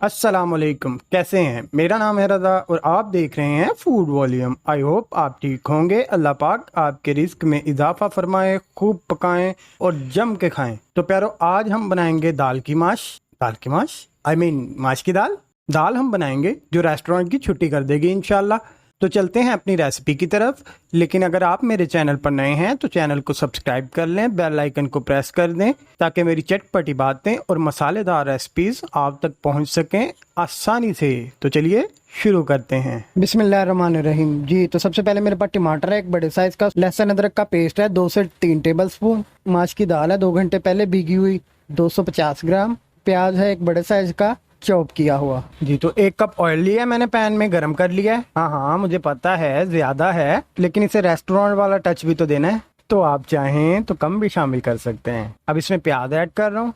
अस्सलामुअलैकुम, कैसे हैं। मेरा नाम है रज़ा और आप देख रहे हैं फूड वॉल्यूम। आई होप आप ठीक होंगे। अल्लाह पाक आपके रिस्क में इजाफा फरमाए, खूब पकाएं और जम के खाएं। तो प्यारो, आज हम बनाएंगे दाल की माश आई मीन माश की दाल। दाल हम बनाएंगे जो रेस्टोरेंट की छुट्टी कर देगी इंशाल्लाह। तो चलते हैं अपनी रेसिपी की तरफ। लेकिन अगर आप मेरे चैनल पर नए हैं तो चैनल को सब्सक्राइब कर लें, बेल आइकन को प्रेस कर दें ताकि मेरी चटपटी बातें और मसालेदार रेसिपीज आप तक पहुंच सकें आसानी से। तो चलिए शुरू करते हैं। बिस्मिल्लाहिर्रहमानिर्रहीम। जी, तो सबसे पहले मेरे पास टमाटर है, एक बड़े साइज का, लहसुन अदरक का पेस्ट है 2 से 3 टेबल स्पून, माश की दाल है 2 घंटे पहले भीगी हुई 250 ग्राम, प्याज है एक बड़े साइज का चॉप किया हुआ। जी, तो 1 कप ऑयल लिया मैंने, पैन में गरम कर लिया है। हाँ, मुझे पता है ज्यादा है, लेकिन इसे रेस्टोरेंट वाला टच भी तो देना है, तो आप चाहें तो कम भी शामिल कर सकते हैं। अब इसमें प्याज ऐड कर रहा हूँ।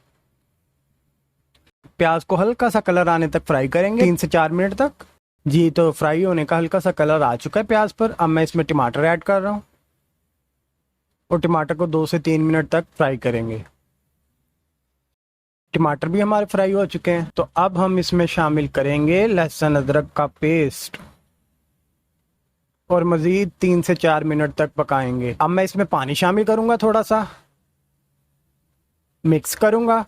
प्याज को हल्का सा कलर आने तक फ्राई करेंगे, 3 से 4 मिनट तक। जी, तो फ्राई होने का हल्का सा कलर आ चुका है प्याज पर। अब मैं इसमें टमाटर ऐड कर रहा हूँ और टमाटर को 2 से 3 मिनट तक फ्राई करेंगे। टमाटर भी हमारे फ्राई हो चुके हैं, तो अब हम इसमें शामिल करेंगे लहसुन अदरक का पेस्ट और मजीद 3 से 4 मिनट तक पकाएंगे। अब मैं इसमें पानी शामिल करूंगा, थोड़ा सा मिक्स करूंगा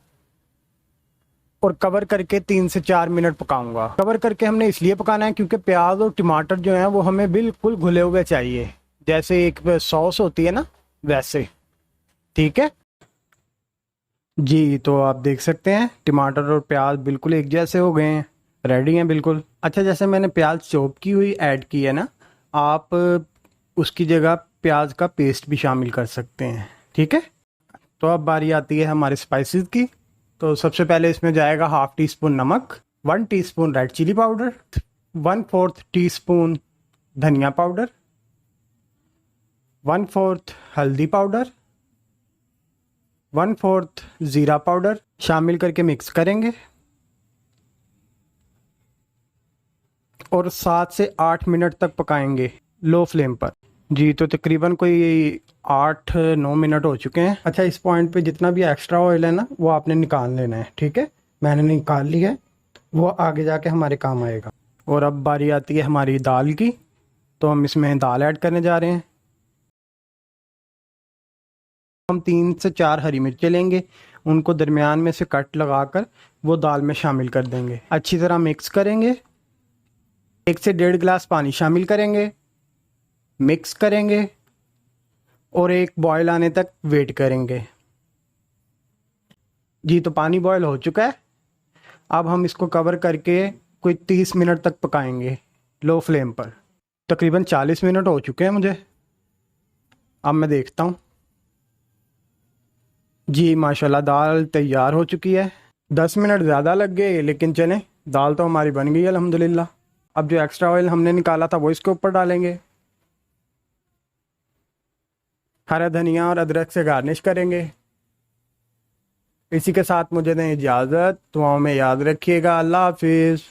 और कवर करके 3 से 4 मिनट पकाऊंगा। कवर करके हमने इसलिए पकाना है क्योंकि प्याज और टमाटर जो है वो हमें बिल्कुल घुले हुए चाहिए, जैसे एक सॉस होती है ना, वैसे। ठीक है जी, तो आप देख सकते हैं टमाटर और प्याज बिल्कुल एक जैसे हो गए हैं, रेडी हैं बिल्कुल। अच्छा, जैसे मैंने प्याज चॉप की हुई ऐड की है ना, आप उसकी जगह प्याज का पेस्ट भी शामिल कर सकते हैं। ठीक है, तो अब बारी आती है हमारे स्पाइसेस की। तो सबसे पहले इसमें जाएगा हाफ टी स्पून नमक, 1 teaspoon red chilli powder, 1/4 teaspoon धनिया पाउडर, 1/4 हल्दी पाउडर, 1/4 ज़ीरा पाउडर शामिल करके मिक्स करेंगे और 7 से 8 मिनट तक पकाएंगे लो फ्लेम पर। जी, तो तकरीबन कोई 8-9 मिनट हो चुके हैं। अच्छा, इस पॉइंट पे जितना भी एक्स्ट्रा ऑयल है ना वो आपने निकाल लेना है। ठीक है, मैंने निकाल लिया है, वो आगे जाके हमारे काम आएगा। और अब बारी आती है हमारी दाल की, तो हम इसमें दाल ऐड करने जा रहे हैं। हम 3 से 4 हरी मिर्चें लेंगे, उनको दरमियान में से कट लगाकर वो दाल में शामिल कर देंगे। अच्छी तरह मिक्स करेंगे, 1 से 1.5 गिलास पानी शामिल करेंगे, मिक्स करेंगे और एक बॉयल आने तक वेट करेंगे। जी, तो पानी बॉयल हो चुका है। अब हम इसको कवर करके कोई 30 मिनट तक पकाएंगे लो फ्लेम पर। तकरीबन 40 मिनट हो चुके हैं मुझे। अब मैं देखता हूँ। जी, माशाल्लाह दाल तैयार हो चुकी है। 10 मिनट ज़्यादा लग गए, लेकिन चलें, दाल तो हमारी बन गई है अल्हम्दुलिल्लाह। अब जो एक्स्ट्रा ऑयल हमने निकाला था वो इसके ऊपर डालेंगे, हरा धनिया और अदरक से गार्निश करेंगे। इसी के साथ मुझे दें इजाज़त। दुआओं में याद रखिएगा। अल्लाह हाफिज़।